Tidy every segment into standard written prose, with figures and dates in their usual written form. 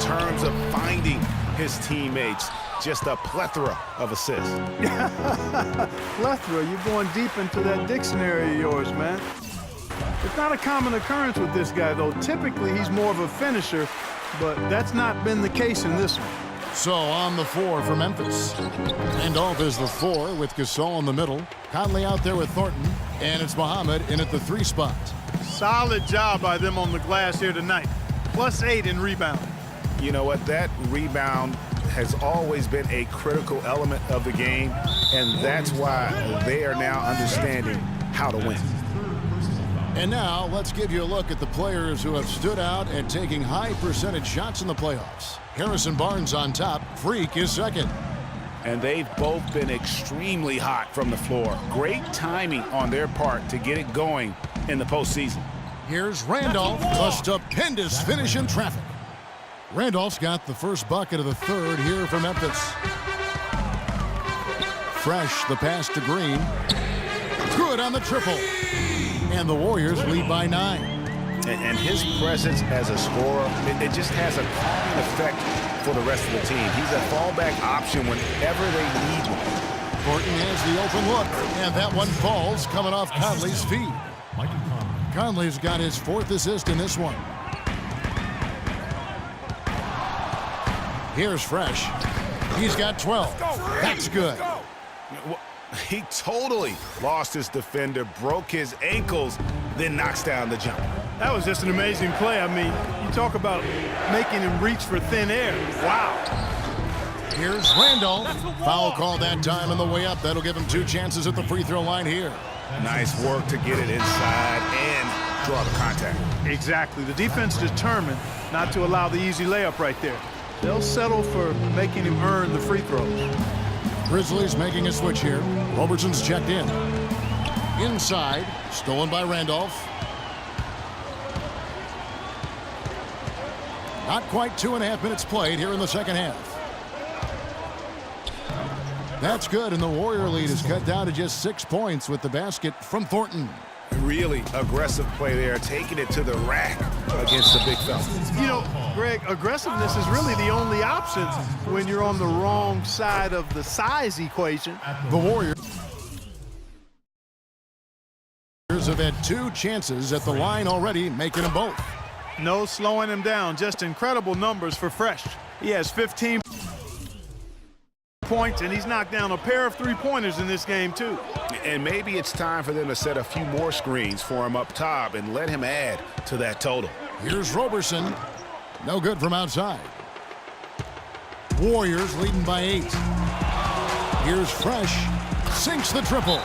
terms of finding his teammates. Just a plethora of assists. Plethora, you're going deep into that dictionary of yours, man. It's not a common occurrence with this guy, though. Typically, he's more of a finisher, but that's not been the case in this one. So on the 4 for Memphis. Randolph is the 4 with Gasol in the middle. Conley out there with Thornton. And it's Muhammad in at the 3 spot. Solid job by them on the glass here tonight. +8 in rebounding. You know what? That rebound has always been a critical element of the game, and that's why they are now understanding how to win. And now let's give you a look at the players who have stood out and taking high percentage shots in the playoffs. Harrison Barnes on top. Freak is second. And they've both been extremely hot from the floor. Great timing on their part to get it going in the postseason. Here's Randolph. A stupendous finish in traffic. Randolph's got the first bucket of the 3rd here for Memphis. Fresh the pass to Green. Good on the triple. And the Warriors lead by 9. And his presence as a scorer, it just has a calming effect for the rest of the team. He's a fallback option whenever they need one. Thornton has the open look, and that one falls coming off Conley's feet. Conley's got his 4th assist in this one. Here's Fresh. He's got 12. That's good. He totally lost his defender, broke his ankles, then knocks down the jump. That was just an amazing play. I mean, you talk about making him reach for thin air. Wow. Here's Randolph. Foul call that time on the way up. That'll give him 2 chances at the free throw line here. Nice work to get it inside and draw the contact. Exactly. The defense determined not to allow the easy layup right there. They'll settle for making him earn the free throws. Grizzlies making a switch here. Robertson's checked in. Inside, stolen by Randolph. Not quite 2.5 minutes played here in the second half. That's good, and the Warrior lead is cut down to just 6 points with the basket from Thornton. Really aggressive play there, taking it to the rack against the big fella. You know, Greg, aggressiveness is really the only option when you're on the wrong side of the size equation. The Warriors have had 2 chances at the line already, making them both. No slowing him down, just incredible numbers for Fresh. He has 15 points, and he's knocked down a pair of 3-pointers in this game, too. And maybe it's time for them to set a few more screens for him up top and let him add to that total. Here's Roberson. No good from outside. Warriors leading by 8. Here's Fresh. Sinks the triple.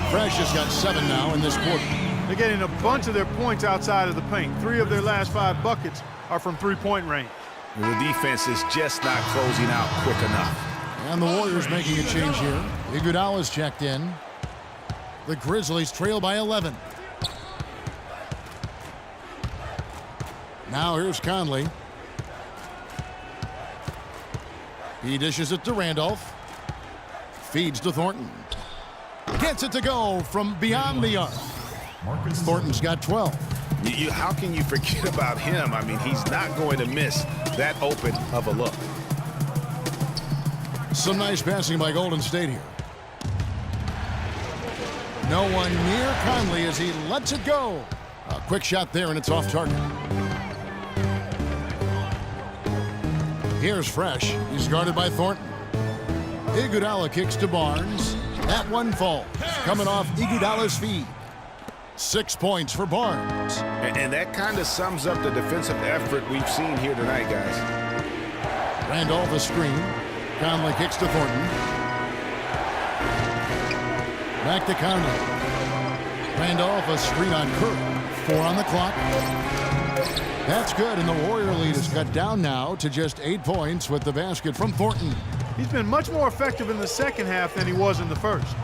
Fresh has got 7 now in this quarter. They're getting a bunch of their points outside of the paint. 3 of their last 5 buckets are from 3-point range. The defense is just not closing out quick enough. And the Warriors making a change here. Iguodala's checked in. The Grizzlies trail by 11. Now here's Conley. He dishes it to Randolph. Feeds to Thornton. Gets it to go from beyond the arc. Thornton's got 12. How can you forget about him? I mean, he's not going to miss that open of a look. Some nice passing by Golden State here. No one near Conley as he lets it go. A quick shot there, and it's off target. Here's Fresh. He's guarded by Thornton. Iguodala kicks to Barnes. That one falls, coming off Iguodala's feet. 6 points for Barnes. And that kind of sums up the defensive effort we've seen here tonight, guys. Randolph a screen. Conley kicks to Thornton. Back to Conley. Randolph a screen on Curry. 4 on the clock. That's good, and the Warrior lead is cut down now to just 8 points with the basket from Thornton. He's been much more effective in the second half than he was in the first.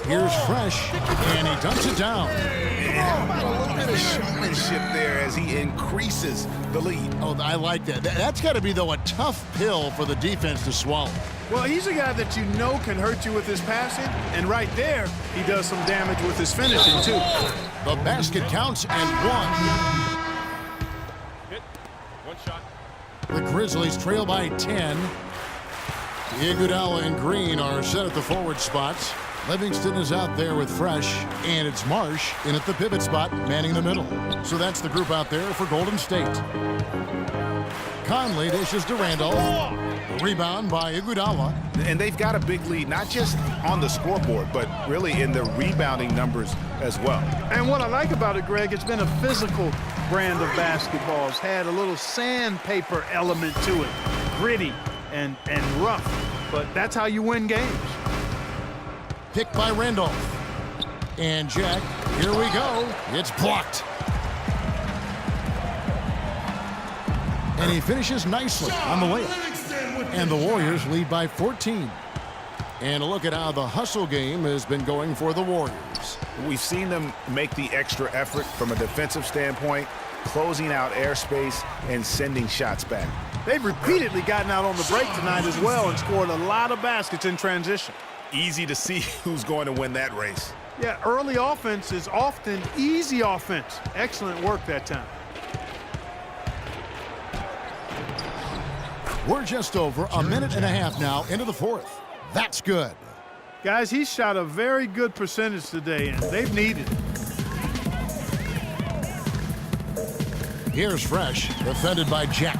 Here's Fresh, and he dumps it down. A little bit of showmanship there as he increases the lead. Oh, I like that. That's got to be, though, a tough pill for the defense to swallow. Well, he's a guy that you know can hurt you with his passing, and right there, he does some damage with his finishing, too. The basket counts and 1. One shot. The Grizzlies trail by 10. Iguodala and Green are set at the forward spots. Livingston is out there with Fresh, and it's Marsh in at the pivot spot, manning the middle. So that's the group out there for Golden State. Conley dishes to Randolph. The rebound by Iguodala. And they've got a big lead, not just on the scoreboard, but really in the rebounding numbers as well. And what I like about it, Greg, it's been a physical brand of basketball. It's had a little sandpaper element to it, gritty and rough, but that's how you win games. Picked by Randolph. And Jack, here we go. It's blocked. And he finishes nicely on the layup. And the Warriors lead by 14. And a look at how the hustle game has been going for the Warriors. We've seen them make the extra effort from a defensive standpoint, closing out airspace and sending shots back. They've repeatedly gotten out on the break tonight as well and scored a lot of baskets in transition. Easy to see who's going to win that race. Yeah, early offense is often easy offense. Excellent work that time. We're just over a minute and a half now into the fourth. That's good. Guys, he shot a very good percentage today, and they've needed it. Here's Fresh, defended by Jack.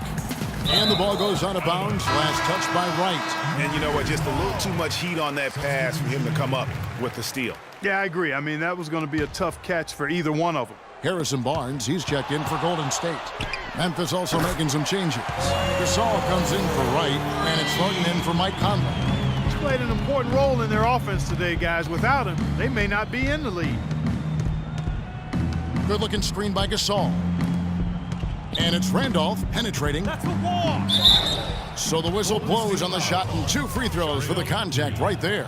And the ball goes out of bounds. Last touch by Wright. And you know what? Just a little too much heat on that pass for him to come up with the steal. Yeah, I agree. I mean, that was going to be a tough catch for either one of them. Harrison Barnes, he's checked in for Golden State. Memphis also making some changes. Gasol comes in for Wright, and it's Thornton in for Mike Conley. He's played an important role in their offense today, guys. Without him, they may not be in the lead. Good-looking screen by Gasol. And it's Randolph penetrating. That's the wall. So the whistle blows on the shot, and 2 free throws for the contact right there.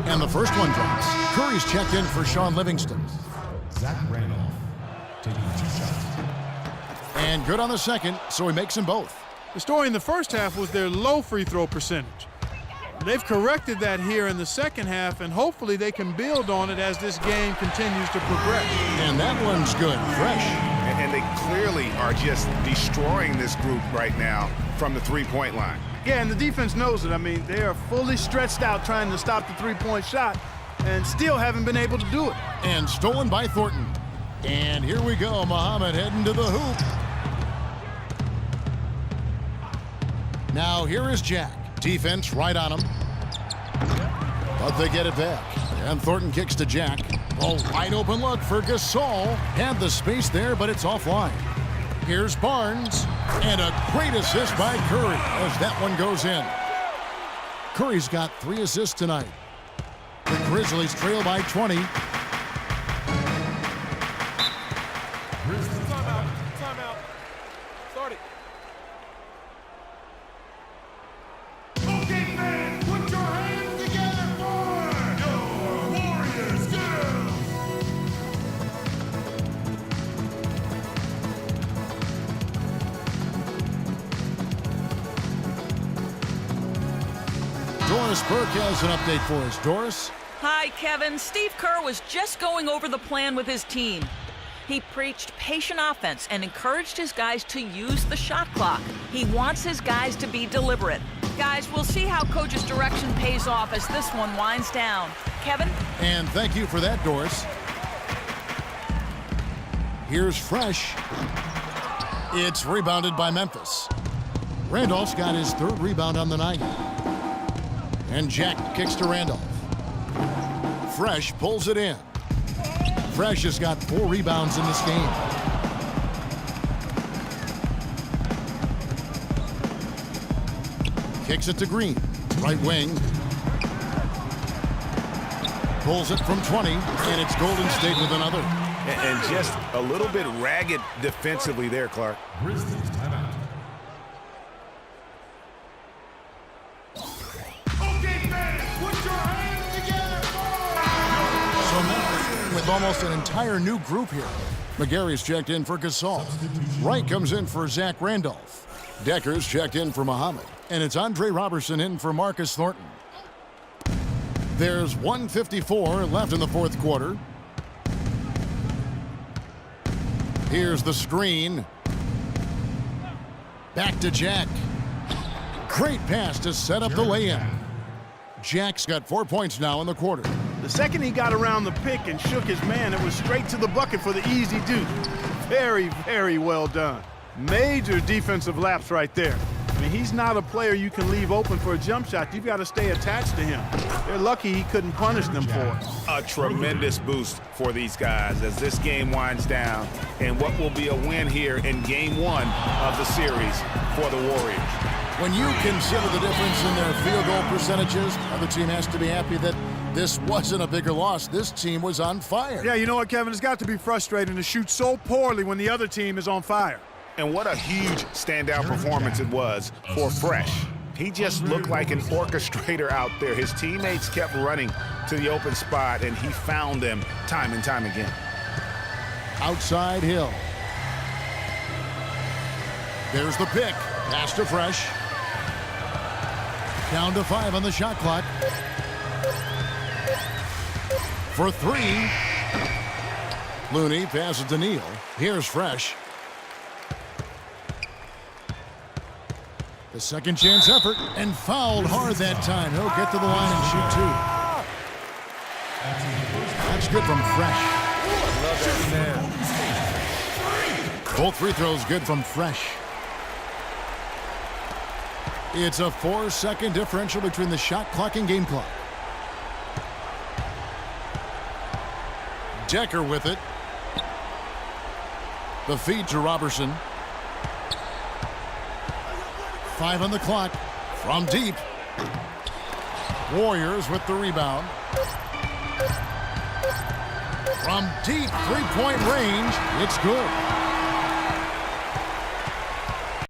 And the first one drops. Curry's checked in for Sean Livingston. Zach Randolph taking 2 shots. And good on the second, so he makes them both. The story in the first half was their low free throw percentage. They've corrected that here in the second half, and hopefully they can build on it as this game continues to progress. And that one's good. Fresh. And they clearly are just destroying this group right now from the three-point line. Yeah, and the defense knows it. I mean, they are fully stretched out trying to stop the three-point shot and still haven't been able to do it. And stolen by Thornton. And here we go. Muhammad heading to the hoop. Now here is Jack. Defense right on him. But they get it back. And Thornton kicks to Jack. A wide open look for Gasol. Had the space there, but it's offline. Here's Barnes. And a great assist by Curry as that one goes in. Curry's got 3 assists tonight. The Grizzlies trail by 20. Timeout. Start it. Okay, fans, put your hands together for your Warriors girls. Doris Burke has an update for us. Doris? Hi, Kevin. Steve Kerr was just going over the plan with his team. He preached patient offense and encouraged his guys to use the shot clock. He wants his guys to be deliberate. Guys, we'll see how Coach's direction pays off as this one winds down. Kevin? And thank you for that, Doris. Here's Fresh. It's rebounded by Memphis. Randolph's got his 3rd rebound on the night. And Jack kicks to Randolph. Fresh pulls it in. Fresh has got 4 rebounds in this game. Kicks it to Green. Right wing. Pulls it from 20, and it's Golden State with another. And just a little bit ragged defensively there, Clark. Grizzlies timeout. Okay, fans, put your hands together for So Memphis with almost an entire new group here. McGarry's checked in for Gasol. Wright comes in for Zach Randolph. Decker's checked in for Muhammad. And it's Andre Robertson in for Marcus Thornton. There's 1:54 left in the 4th quarter. Here's the screen. Back to Jack. Great pass to set up the lay-in. Jack's got 4 points now in the quarter. The second he got around the pick and shook his man, it was straight to the bucket for the easy deuce. Very, very well done. Major defensive lapse right there. I mean, he's not a player you can leave open for a jump shot. You've got to stay attached to him. They're lucky he couldn't punish them for it. A tremendous boost for these guys as this game winds down and what will be a win here in game 1 of the series for the Warriors. When you consider the difference in their field goal percentages, the other team has to be happy that this wasn't a bigger loss. This team was on fire. Yeah, you know what, Kevin? It's got to be frustrating to shoot so poorly when the other team is on fire. And what a huge standout performance it was for Fresh. He just looked like an orchestrator out there. His teammates kept running to the open spot, and he found them time and time again. Outside Hill. There's the pick. Pass to Fresh. Down to 5 on the shot clock. For 3. Looney passes to Neal. Here's Fresh. The second chance effort and fouled hard that time. He'll get to the line and shoot 2. That's good from Fresh. Both free throws good from Fresh. It's a 4-second differential between the shot clock and game clock. Decker with it. The feed to Robertson. 5 on the clock. From deep. Warriors with the rebound. From deep 3-point range, it's good.